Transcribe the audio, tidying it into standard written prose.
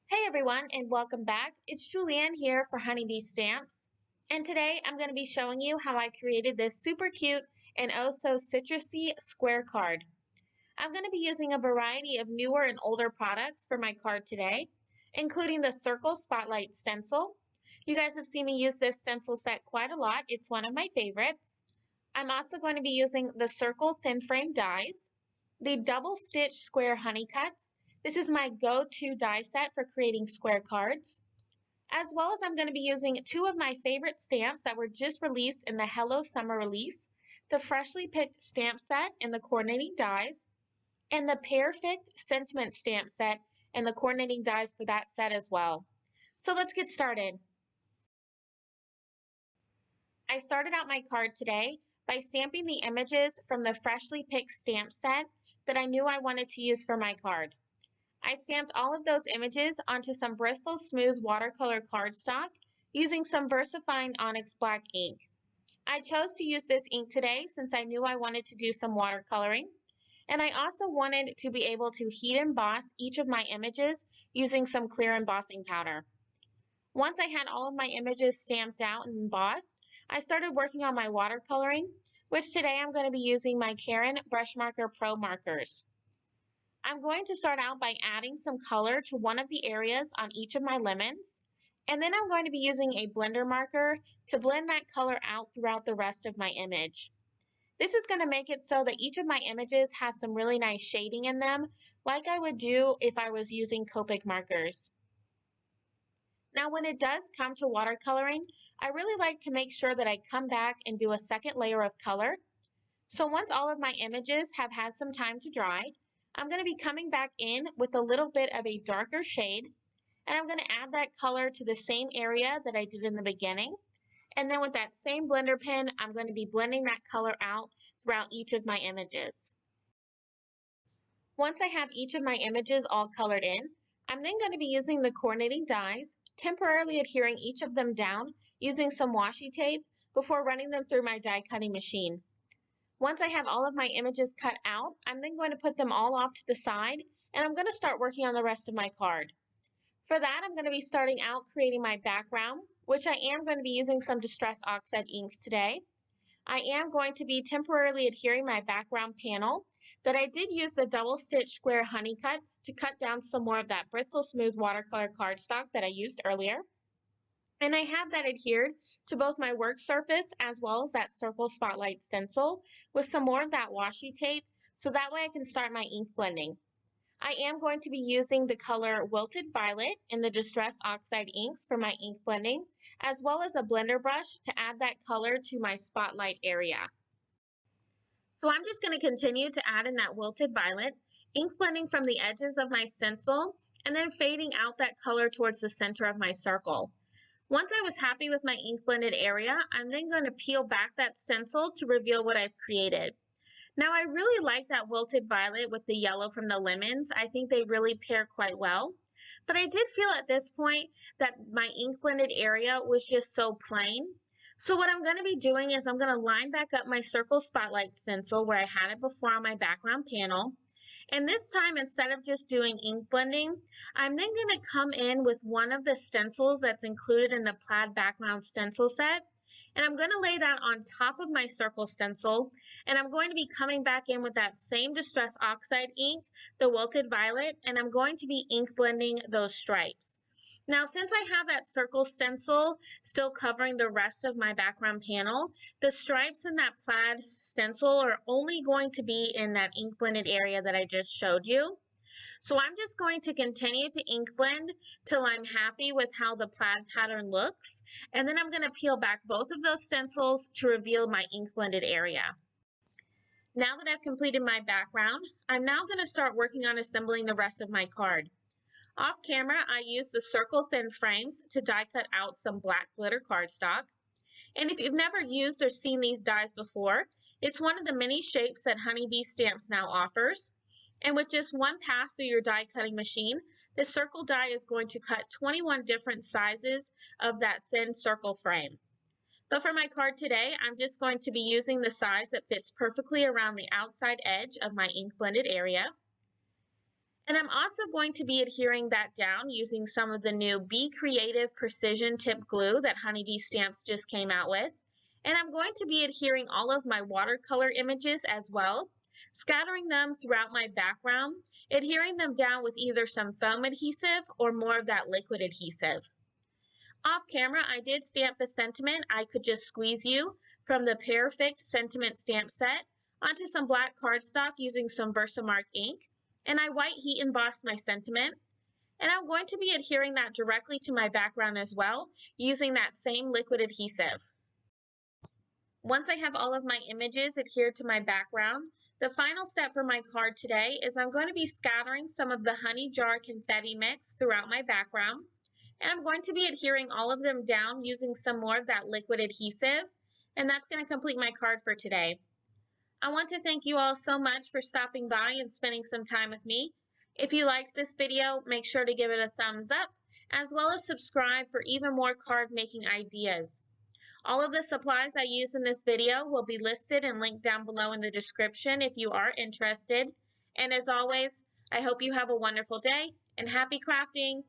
Hey everyone, and welcome back. It's Julianne here for Honeybee Stamps. And today I'm going to be showing you how I created this super cute and oh so citrusy square card. I'm going to be using a variety of newer and older products for my card today, including the Circle Spotlight Stencil. You guys have seen me use this stencil set quite a lot. It's one of my favorites. I'm also going to be using the Circle Thin Frame dies, the Double Stitch Square Honey Cuts. This is my go-to die set for creating square cards. As well as I'm going to be using two of my favorite stamps that were just released in the Hello Summer release, the Freshly Picked Stamp Set and the Coordinating Dies, and the Perfect Sentiment Stamp Set and the Coordinating Dies for that set as well. So let's get started. I started out my card today by stamping the images from the Freshly Picked Stamp Set that I knew I wanted to use for my card. I stamped all of those images onto some Bristol Smooth watercolor cardstock using some VersaFine Onyx Black ink. I chose to use this ink today since I knew I wanted to do some watercoloring, and I also wanted to be able to heat emboss each of my images using some clear embossing powder. Once I had all of my images stamped out and embossed, I started working on my watercoloring, which today I'm going to be using my Caron Brush Marker Pro markers. I'm going to start out by adding some color to one of the areas on each of my lemons, and then I'm going to be using a blender marker to blend that color out throughout the rest of my image. This is going to make it so that each of my images has some really nice shading in them, like I would do if I was using Copic markers. Now, when it does come to watercoloring, I really like to make sure that I come back and do a second layer of color. So once all of my images have had some time to dry, I'm going to be coming back in with a little bit of a darker shade, and I'm going to add that color to the same area that I did in the beginning. And then with that same blender pen, I'm going to be blending that color out throughout each of my images. Once I have each of my images all colored in, I'm then going to be using the coordinating dies, temporarily adhering each of them down using some washi tape before running them through my die cutting machine. Once I have all of my images cut out, I'm then going to put them all off to the side, and I'm going to start working on the rest of my card. For that, I'm going to be starting out creating my background, which I am going to be using some Distress Oxide inks today. I am going to be temporarily adhering my background panel that I did use the double stitch square honey cuts to cut down some more of that Bristol Smooth watercolor cardstock that I used earlier. And I have that adhered to both my work surface as well as that Circle Spotlight stencil with some more of that washi tape so that way I can start my ink blending. I am going to be using the color Wilted Violet in the Distress Oxide inks for my ink blending, as well as a blender brush to add that color to my spotlight area. So I'm just going to continue to add in that Wilted Violet, ink blending from the edges of my stencil, and then fading out that color towards the center of my circle. Once I was happy with my ink blended area, I'm then going to peel back that stencil to reveal what I've created. Now I really like that Wilted Violet with the yellow from the lemons. I think they really pair quite well. But I did feel at this point that my ink blended area was just so plain. So what I'm going to be doing is I'm going to line back up my Circle Spotlight stencil where I had it before on my background panel. And this time, instead of just doing ink blending, I'm then going to come in with one of the stencils that's included in the plaid background stencil set. And I'm going to lay that on top of my circle stencil. And I'm going to be coming back in with that same Distress Oxide ink, the Wilted Violet, and I'm going to be ink blending those stripes. Now, since I have that circle stencil still covering the rest of my background panel, the stripes in that plaid stencil are only going to be in that ink blended area that I just showed you. So I'm just going to continue to ink blend till I'm happy with how the plaid pattern looks. And then I'm going to peel back both of those stencils to reveal my ink blended area. Now that I've completed my background, I'm now going to start working on assembling the rest of my card. Off camera, I used the circle thin frames to die cut out some black glitter cardstock. And if you've never used or seen these dies before, it's one of the many shapes that Honeybee Stamps now offers. And with just one pass through your die cutting machine, this circle die is going to cut 21 different sizes of that thin circle frame. But for my card today, I'm just going to be using the size that fits perfectly around the outside edge of my ink blended area. And I'm also going to be adhering that down using some of the new Be Creative Precision Tip Glue that Honeybee Stamps just came out with. And I'm going to be adhering all of my watercolor images as well, scattering them throughout my background, adhering them down with either some foam adhesive or more of that liquid adhesive. Off camera, I did stamp the sentiment, "I could just squeeze you," from the Perfect Sentiment stamp set onto some black cardstock using some Versamark ink, and I white heat embossed my sentiment. And I'm going to be adhering that directly to my background as well, using that same liquid adhesive. Once I have all of my images adhered to my background, the final step for my card today is I'm going to be scattering some of the honey jar confetti mix throughout my background. And I'm going to be adhering all of them down using some more of that liquid adhesive. And that's going to complete my card for today. I want to thank you all so much for stopping by and spending some time with me. If you liked this video, make sure to give it a thumbs up, as well as subscribe for even more card making ideas. All of the supplies I use in this video will be listed and linked down below in the description if you are interested. And as always, I hope you have a wonderful day and happy crafting!